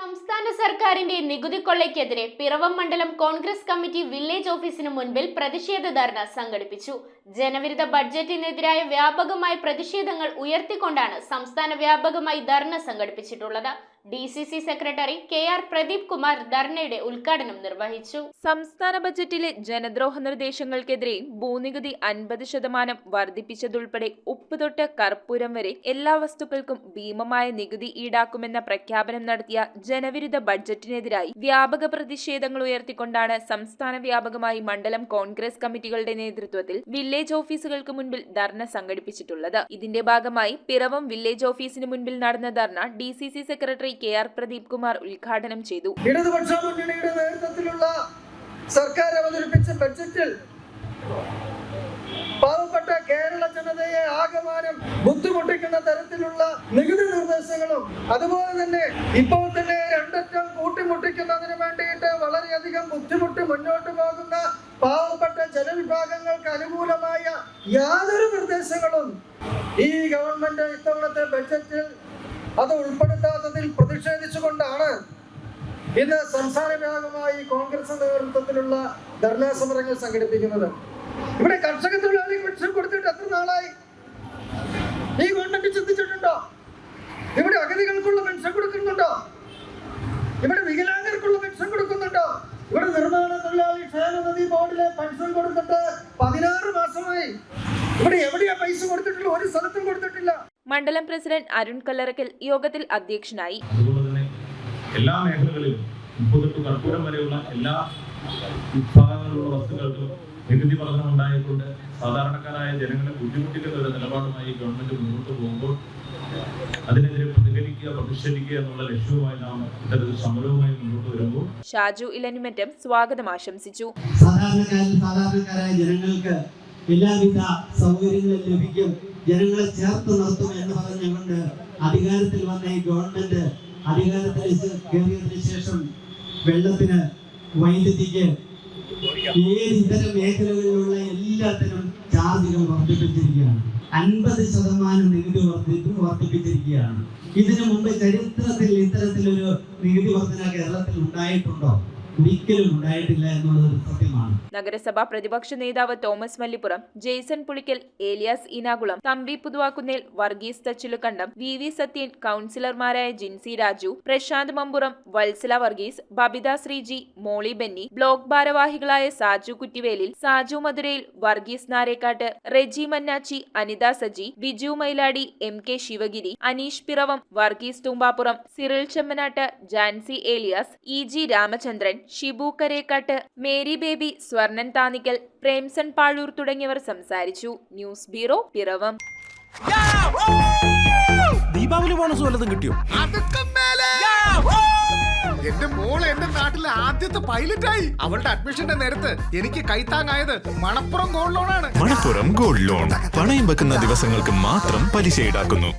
സംസ്ഥാന സർക്കാരിന്റെ നികുതി കൊള്ളയ്ക്കെതിരെ പിറവം മണ്ഡലം കോൺഗ്രസ് കമ്മിറ്റി വില്ലേജ് ഓഫീസിന് മുൻപിൽ പ്രതിഷേധ ധർണ സംഘടിപ്പിച്ചു. ജനവിരുദ്ധ ബഡ്ജറ്റിനെതിരായ വ്യാപകമായ പ്രതിഷേധങ്ങൾ ഉയർത്തിക്കൊണ്ടാണ് സംസ്ഥാന വ്യാപകമായി ധർണ സംഘടിപ്പിച്ചിട്ടുള്ളത്. DCC secretary KR Pradeep Kumar ധർണയുടെ ഉദ്ഘാടനം നിർവഹിച്ചു. സംസ്ഥാന ബജറ്റിലെ ജനദ്രോഹ നിർദ്ദേശങ്ങൾക്കെതിരെയും ഭൂനികുതി 50% വർദ്ധിപ്പിച്ചതുൾപ്പെടെ ഉപ്പ് തൊട്ട് കർപ്പൂരം വരെ എല്ലാ വസ്തുക്കൾക്കും ഭീമമായ നികുതി ഈടാക്കുമെന്ന പ്രഖ്യാപനം നടത്തിയ ജനവിരുദ്ധ ബഡ്ജറ്റിനെതിരായി വ്യാപക പ്രതിഷേധങ്ങൾ ഉയർത്തിക്കൊണ്ടാണ് സംസ്ഥാന വ്യാപകമായി മണ്ഡലം കോൺഗ്രസ് കമ്മിറ്റികളുടെ നേതൃത്വത്തിൽ വില്ലേജ് ഓഫീസുകൾക്ക് മുൻപിൽ ധർണ സംഘടിപ്പിച്ചിട്ടുള്ളത്. ഇതിന്റെ ഭാഗമായി പിറവം വില്ലേജ് ഓഫീസിന് മുൻപിൽ നടന്ന ധർണ DCC secretary KR Pradeep Kumar ഉദ്ഘാടനം ചെയ്തു. ഇടതുപക്ഷ മുന്നണിയുടെ നേതൃത്വത്തിലുള്ള സർക്കാർ അവതരിപ്പിച്ച ബഡ്ജറ്റിൽ പാവപ്പെട്ട കേരള ജനതയെ ആകമാനം ബുദ്ധിമുട്ടിക്കുന്ന തരത്തിലുള്ള നികുതി നിർദ്ദേശങ്ങളും അതുപോലെ തന്നെ ഇപ്പോൾ തന്നെ രണ്ടറ്റം കൂട്ടിമുട്ടിക്കുന്നതിന് വേണ്ടിയിട്ട് വളരെയധികം ബുദ്ധിമുട്ടി മുന്നോട്ട് പോകുന്ന പാവപ്പെട്ട ജനവിഭാഗങ്ങൾക്ക് അനുകൂലമായ യാതൊരു നിർദ്ദേശങ്ങളും ഈ ഗവൺമെന്റ് ഇത്തവണത്തെ ബഡ്ജറ്റിൽ അത് ഉൾപ്പെടുത്താത്തതിൽ പ്രതിഷേധിച്ചുകൊണ്ടാണ് ഇന്ന് സംസ്ഥാന വ്യാപകമായി കോൺഗ്രസ് നേതൃത്വത്തിലുള്ള ധർണാ സമരങ്ങൾ സംഘടിപ്പിക്കുന്നത്. ഇവിടെ കർഷക തൊഴിലാളി പെൻഷൻ കൊടുത്തിട്ട് എത്ര നാളായി ഈ ഗവൺമെന്റ് ചിന്തിച്ചിട്ടുണ്ടോ? ഇവിടെ അഗതികൾക്കുള്ള പെൻഷൻ കൊടുക്കുന്നുണ്ടോ? ഇവിടെ വികലാംഗർക്കുള്ള പെൻഷൻ കൊടുക്കുന്നുണ്ടോ? ഇവിടെ നിർമ്മാണ തൊഴിലാളി ക്ഷേമനിധി ബോർഡിലെ പെൻഷൻ കൊടുത്തിട്ട് 16 മാസമായി. ഇവിടെ എവിടെയാ പൈസ കൊടുത്തിട്ടില്ല? ഒരു സ്ഥലത്തും കൊടുത്തിട്ടില്ല. മണ്ഡലം പ്രസിഡന്റ് അരുൺ കല്ലറക്കൽ യോഗത്തിൽ അധ്യക്ഷനായി. അതുപോലെ തന്നെ എല്ലാ മേഖലകളിലും ഉപ്പ് തൊട്ട് കർപ്പൂരം വരെയുള്ള എല്ലാ വിഭാഗങ്ങളിലുള്ള വസ്തുക്കൾക്കും നികുതി വർധനം ഉണ്ടായിക്കൊണ്ട് സാധാരണക്കാരായ ജനങ്ങളെ ബുദ്ധിമുട്ടിക്കുന്ന ഒരു നിലപാടുമായി ഗവൺമെന്റ് മുന്നോട്ട് പോകുമ്പോൾ അതിനെതിരെ പ്രതിഷേധിക്കുക എന്നുള്ള ലക്ഷ്യവുമായി നാം ഇത്തരത്തിൽ സമരവുമായി മുന്നോട്ട് വരുമ്പോൾ ഷാജു ഇലനുമറ്റം സ്വാഗതം ആശംസിച്ചു. സാധാരണക്കാരായ ജനങ്ങൾക്ക് എല്ലാവിധ സൗകര്യങ്ങളും ലഭിക്കും, ജനങ്ങളെ ചേർത്ത് നിർത്തും എന്ന് പറഞ്ഞുകൊണ്ട് അധികാരത്തിൽ വന്ന ഈ ഗവൺമെന്റ് അധികാരത്തിൽ കയറിയതിനു ശേഷം വെള്ളത്തിന്, വൈദ്യുതിക്ക്, ഏത് ഇതര മേഖലകളിലുള്ള എല്ലാത്തിനും ചാർജുകൾ വർദ്ധിപ്പിച്ചിരിക്കുകയാണ്. 50% നികുതി വർദ്ധിപ്പിച്ചിരിക്കുകയാണ്. ഇതിനു മുമ്പ് ചരിത്രത്തിൽ ഇത്തരത്തിലൊരു നികുതി വർധന കേരളത്തിൽ ഉണ്ടായിട്ടുണ്ടോ? ഒരിക്കലും ഉണ്ടായിട്ടില്ല എന്നുള്ളത് സത്യമാണ്. നഗരസഭാ പ്രതിപക്ഷ നേതാവ് തോമസ് മല്ലിപ്പുറം, ജെയ്സൺ പുളിക്കൽ, ഏലിയാസ് ഈനാകുളം, തമ്പി പുതുവാക്കുന്നേൽ, വർഗീസ് തച്ചിലുകണ്ടം, VV സത്യൻ, കൗൺസിലർമാരായ ജിൻസി രാജു, പ്രശാന്ത് മമ്പുറം, വത്സല വർഗീസ്, ബബിത ശ്രീജി, മോളി ബെന്നി, ബ്ലോക്ക് ഭാരവാഹികളായ സാജു കുറ്റിവേലിൽ, സാജു മധുരയിൽ, വർഗീസ് നാരേക്കാട്ട്, റെജി മന്നാച്ചി, അനിത സജി, ബിജു മൈലാടി, MK ശിവഗിരി, അനീഷ് പിറവം, വർഗീസ് തൂമ്പാപ്പുറം, സിറിൽ ചെമ്മനാട്ട്, ജാൻസി ഏലിയാസ്, EG രാമചന്ദ്രൻ, ഷിബു കരേക്കാട്ട്, മേരി ബേബി, സ്വർണൻ താനിക്കൽ, പ്രേംസൺ പാഴൂർ തുടങ്ങിയവർ സംസാരിച്ചു. News bureau, Piravom. Deepavali bonus വല്ലതും കിട്ടിയോ? എന്റെ മോള് എന്റെ നാട്ടിലെ ആദ്യത്തെ പൈലറ്റായി. അവളുടെ അഡ്മിഷന്റെ നേരത്ത് എനിക്ക് കൈത്താങ്ങായത് മണപ്പുറം ഗോൾഡ് ലോണാണ്. മണപ്പുറം ഗോൾഡ് ലോൺ പണയം വെക്കുന്ന ദിവസങ്ങൾക്ക് മാത്രം പലിശ ഈടാക്കുന്നു.